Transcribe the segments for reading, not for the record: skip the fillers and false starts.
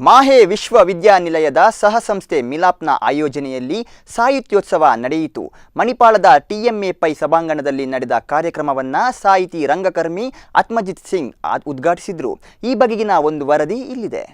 ಮಾಹೆ ವಿಶ್ವವಿದ್ಯಾನಿಲಯದ ಸಹಸಂಸ್ಥೆ ಮಿಲಾಪ್ನ ಆಯೋಜನೆಯಲ್ಲಿ ಸಾಹಿತ್ಯೋತ್ಸವ ನಡೆಯಿತು. ಮಣಿಪಾಲದ TMA pi ಸಭಾಂಗಣದಲ್ಲಿ ನಡೆದ ಕಾರ್ಯಕ್ರಮವನ್ನು ಸಾಹಿತಿ ರಂಗಕರ್ಮಿ ಆತ್ಮಜಿತ್ ಸಿಂಗ್ ಉದ್ಘಾಟಿಸಿದರು. ಈ ಬಗೆಗಿನ ಒಂದು ವರದಿ ಇಲ್ಲಿದೆ.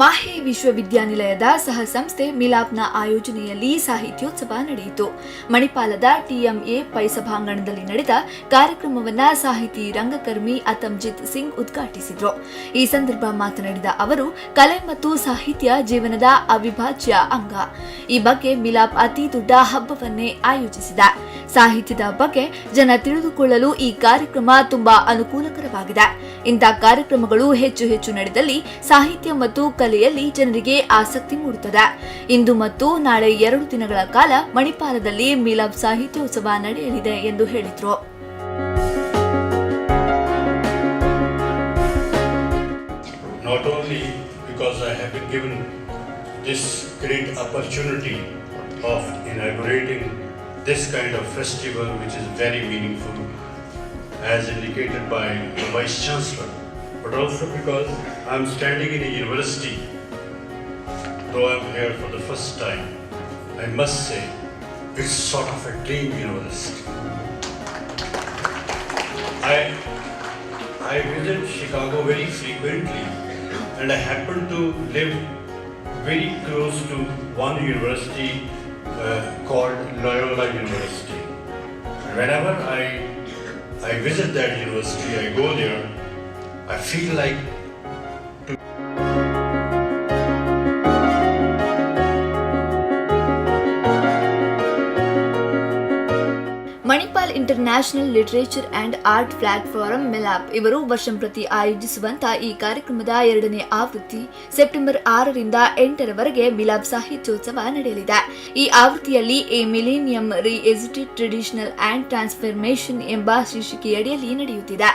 ಮಾಹೆ ವಿಶ್ವವಿದ್ಯಾನಿಲಯದ ಸಹಸಂಸ್ಥೆ ಮಿಲಾಪ್ನ ಆಯೋಜನೆಯಲ್ಲಿ ಸಾಹಿತ್ಯೋತ್ಸವ ನಡೆಯಿತು. ಮಣಿಪಾಲದ TMA ಪೈ ಸಭಾಂಗಣದಲ್ಲಿ ನಡೆದ ಕಾರ್ಯಕ್ರಮವನ್ನು ಸಾಹಿತಿ ರಂಗಕರ್ಮಿ ಆತ್ಮಜಿತ್ ಸಿಂಗ್ ಉದ್ಘಾಟಿಸಿದರು. ಈ ಸಂದರ್ಭ ಮಾತನಾಡಿದ ಅವರು, ಕಲೆ ಮತ್ತು ಸಾಹಿತ್ಯ ಜೀವನದ ಅವಿಭಾಜ್ಯ ಅಂಗ. ಈ ಬಗ್ಗೆ ಮಿಲಾಪ್ ಅತಿ ದೊಡ್ಡ ಹಬ್ಬವನ್ನೇ ಆಯೋಜಿಸಿದೆ. ಸಾಹಿತ್ಯದ ಬಗ್ಗೆ ಜನ ತಿಳಿದುಕೊಳ್ಳಲು ಈ ಕಾರ್ಯಕ್ರಮ ತುಂಬಾ ಅನುಕೂಲಕರವಾಗಿದೆ. ಇಂಥ ಕಾರ್ಯಕ್ರಮಗಳು ಹೆಚ್ಚು ಹೆಚ್ಚು ನಡೆದಲ್ಲಿ ಸಾಹಿತ್ಯ ಮತ್ತು ಕಲೆಯಲ್ಲಿ ಜನರಿಗೆ ಆಸಕ್ತಿ ಮೂಡುತ್ತದೆ. ಇಂದು ಮತ್ತು ನಾಳೆ 2 ದಿನಗಳ ಕಾಲ ಮಣಿಪಾಲದಲ್ಲಿ ಮಿಲಾಪ್ ಸಾಹಿತ್ಯೋತ್ಸವ ನಡೆಯಲಿದೆ ಎಂದು ಹೇಳಿದರು. Not only because I have been given this great opportunity of inaugurating this kind of festival, which is very meaningful, as indicated by the Vice Chancellor, but also because I am standing in a university. Though I am here for the first time, I must say it's sort of a dream university. I visit Chicago very frequently, and I happen to live very close to one university called Loyola University. Whenever I visit that university, I go there, I feel like Manipal international literature and art platform Milap ಇವರು ವರ್ಷಂಪ್ರತಿ ಆಯೋಜಿಸುವಂತಹ ಈ ಕಾರ್ಯಕ್ರಮದ 2ನೇ ಆವೃತ್ತಿ September 6ರಿಂದ 8ರವರೆಗೆ Milap ಸಾಹಿತ್ಯೋತ್ಸವ ನಡೆಯಲಿದೆ. ಈ ಆವೃತ್ತಿಯಲ್ಲಿ a millennium revisited traditional and transformation ಎಂಬ ಶೀರ್ಷಿಕೆಯಡಿಯಲ್ಲಿ ನಡೆಯುತ್ತಿದೆ.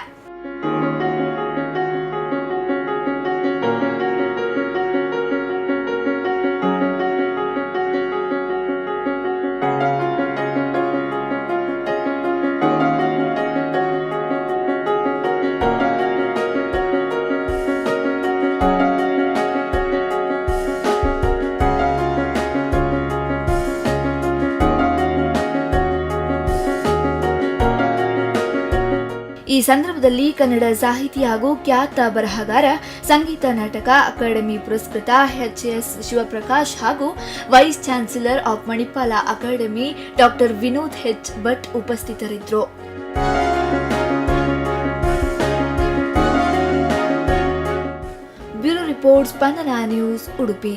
ಈ ಸಂದರ್ಭದಲ್ಲಿ ಕನ್ನಡ ಸಾಹಿತಿ ಹಾಗೂ ಖ್ಯಾತ ಬರಹಗಾರ, ಸಂಗೀತ ನಾಟಕ ಅಕಾಡೆಮಿ ಪುರಸ್ಕೃತ HS ಶಿವಪ್ರಕಾಶ್ ಹಾಗೂ vice chancellor of Manipal academy doctor Vinod H Bhat ಉಪಸ್ಥಿತರಿದ್ದರು. ಬ್ಯೂರೋ ರಿಪೋರ್ಟ್, ಸ್ಪಂದನ ನ್ಯೂಸ್, ಉಡುಪಿ.